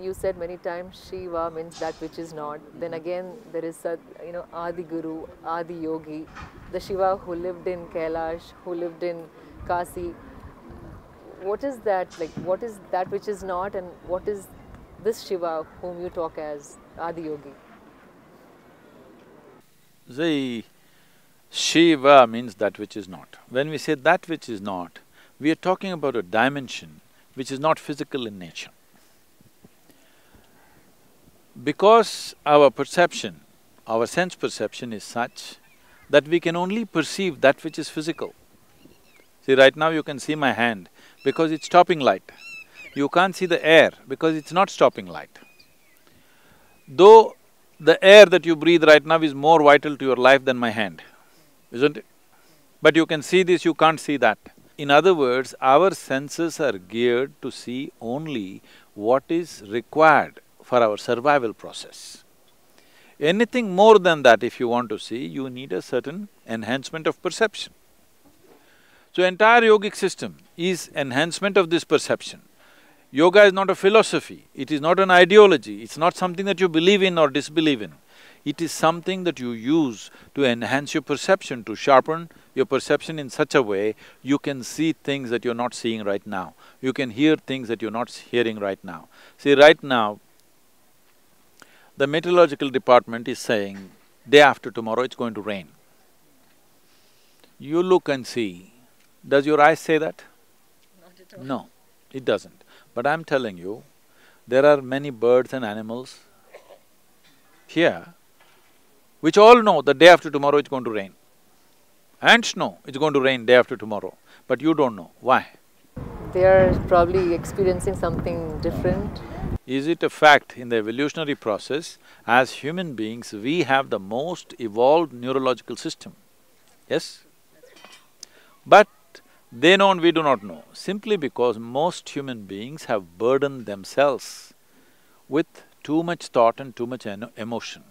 you said many times Shiva means that which is not. Then again, there is a, Adiguru, Adiyogi, the Shiva who lived in Kailash, who lived in Kasi. What is that? Like, what is that which is not, and what is this Shiva whom you talk as Adiyogi? See, Shiva means that which is not. When we say that which is not, we are talking about a dimension which is not physical in nature. Because our perception, our sense perception is such that we can only perceive that which is physical. See, right now you can see my hand because it's stopping light. You can't see the air because it's not stopping light. Though the air that you breathe right now is more vital to your life than my hand, isn't it? But you can see this, you can't see that. In other words, our senses are geared to see only what is required for our survival process. Anything more than that if you want to see, you need a certain enhancement of perception. So entire yogic system is enhancement of this perception. Yoga is not a philosophy, it is not an ideology, it's not something that you believe in or disbelieve in. It is something that you use to enhance your perception, to sharpen your perception in such a way you can see things that you're not seeing right now. You can hear things that you're not hearing right now. See, right now, the meteorological department is saying, day after tomorrow it's going to rain. You look and see, does your eyes say that? Not at all. No, it doesn't. But I'm telling you, there are many birds and animals here which all know that day after tomorrow it's going to rain. Ants know it's going to rain day after tomorrow, but you don't know. Why? They are probably experiencing something different. Is it a fact in the evolutionary process, as human beings, we have the most evolved neurological system, yes? But they know and we do not know, simply because most human beings have burdened themselves with too much thought and too much emotion.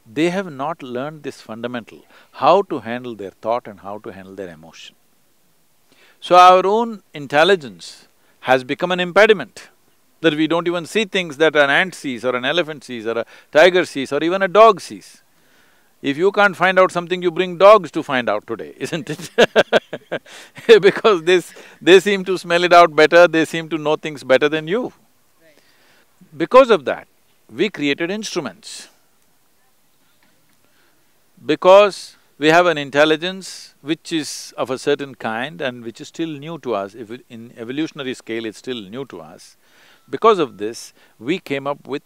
They have not learned this fundamental, how to handle their thought and how to handle their emotion. So our own intelligence has become an impediment, that we don't even see things that an ant sees or an elephant sees or a tiger sees or even a dog sees. If you can't find out something, you bring dogs to find out today, isn't it? Because they seem to smell it out better, they seem to know things better than you. Because of that, we created instruments. Because we have an intelligence which is of a certain kind and which is still new to us, if in evolutionary scale it's still new to us. Because of this, we came up with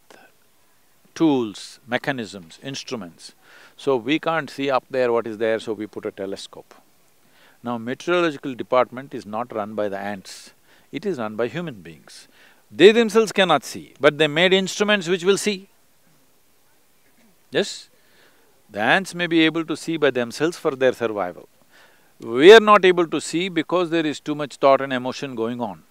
tools, mechanisms, instruments. So we can't see up there what is there, so we put a telescope. Now, meteorological department is not run by the ants, it is run by human beings. They themselves cannot see, but they made instruments which will see. Yes? The ants may be able to see by themselves for their survival. We are not able to see because there is too much thought and emotion going on.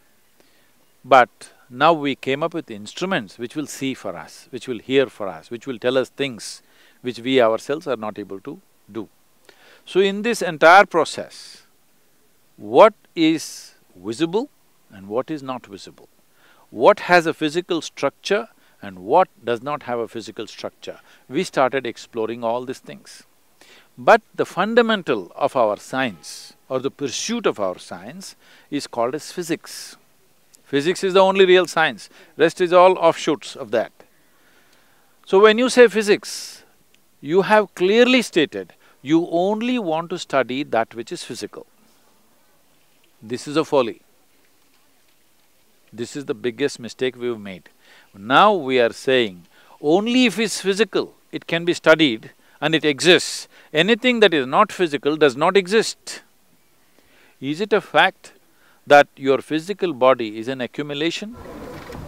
But now we came up with instruments which will see for us, which will hear for us, which will tell us things which we ourselves are not able to do. So in this entire process, what is visible and what is not visible? What has a physical structure and what does not have a physical structure? We started exploring all these things. But the fundamental of our science or the pursuit of our science is called as physics. Physics is the only real science, rest is all offshoots of that. So when you say physics, you have clearly stated, you only want to study that which is physical. This is a folly. This is the biggest mistake we've made. Now we are saying, only if it's physical, it can be studied and it exists. Anything that is not physical does not exist. Is it a fact that your physical body is an accumulation?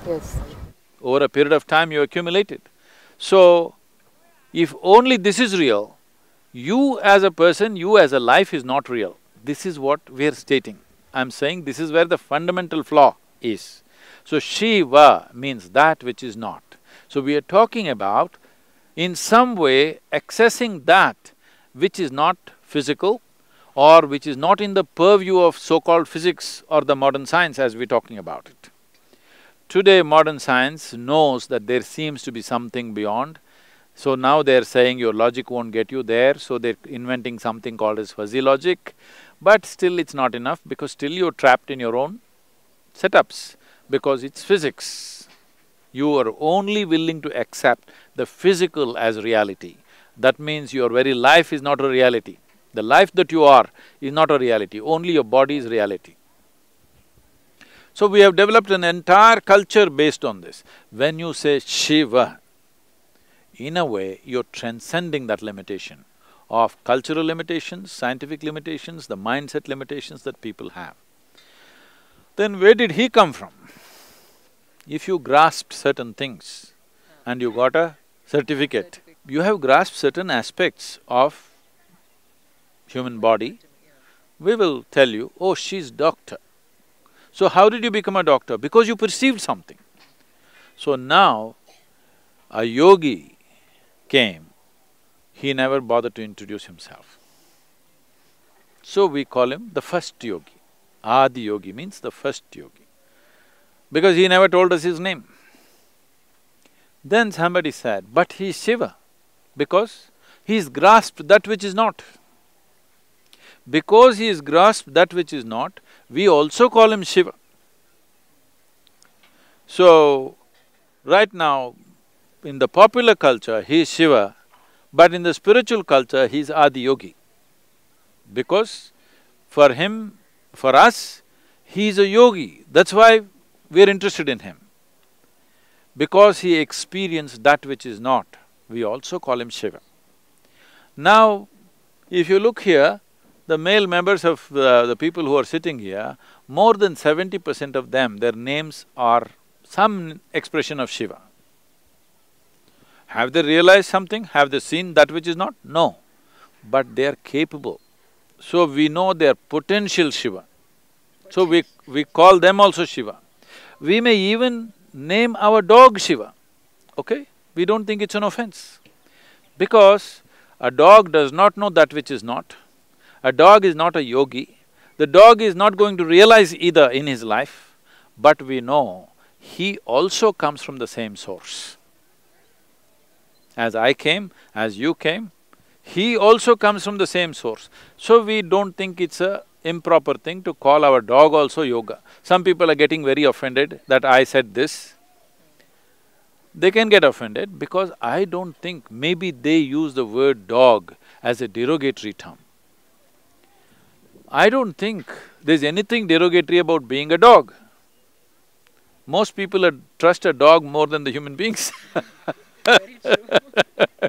Yes. Over a period of time you accumulated. So, if only this is real, you as a person, you as a life is not real. This is what we are stating. I'm saying this is where the fundamental flaw is. So, Shiva means that which is not. So, we are talking about in some way accessing that which is not physical or which is not in the purview of so-called physics or the modern science as we're talking about it. Today, modern science knows that there seems to be something beyond. So now they're saying your logic won't get you there, so they're inventing something called as fuzzy logic. But still it's not enough, because still you're trapped in your own setups, because it's physics. You are only willing to accept the physical as reality. That means your very life is not a reality. The life that you are is not a reality, only your body is reality. So we have developed an entire culture based on this. When you say Shiva, in a way, you're transcending that limitation of cultural limitations, scientific limitations, the mindset limitations that people have. Then where did he come from? If you grasped certain things and you got a certificate, you have grasped certain aspects of human body, we will tell you, oh, she's doctor. So how did you become a doctor? Because you perceived something. So now, a yogi came, he never bothered to introduce himself. So we call him the first yogi. Adiyogi means the first yogi, because he never told us his name. Then somebody said, but he is Shiva, because he's grasped that which is not. Because he has grasped that which is not, we also call him Shiva. So, right now, in the popular culture, he is Shiva, but in the spiritual culture, he is Adiyogi. Because for him, for us, he is a yogi, that's why we are interested in him. Because he experienced that which is not, we also call him Shiva. Now, if you look here, the male members of the people who are sitting here, more than 70% of them, their names are some expression of Shiva. Have they realized something? Have they seen that which is not? No. But they are capable. So we know they are potential Shiva. So we call them also Shiva. We may even name our dog Shiva, okay? We don't think it's an offense. Because a dog does not know that which is not. A dog is not a yogi. The dog is not going to realize either in his life, but we know he also comes from the same source. As I came, as you came, he also comes from the same source. So we don't think it's a improper thing to call our dog also yoga. Some people are getting very offended that I said this. They can get offended because I don't think maybe they use the word dog as a derogatory term. I don't think there's anything derogatory about being a dog. Most people trust a dog more than the human beings. Very true.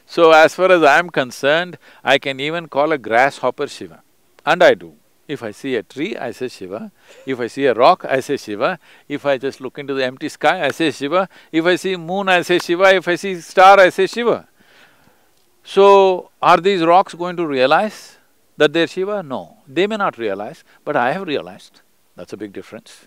So as far as I'm concerned, I can even call a grasshopper Shiva, and I do. If I see a tree, I say Shiva. If I see a rock, I say Shiva. If I just look into the empty sky, I say Shiva. If I see moon, I say Shiva. If I see star, I say Shiva. So, are these rocks going to realize that they're Shiva? No. They may not realize, but I have realized. That's a big difference.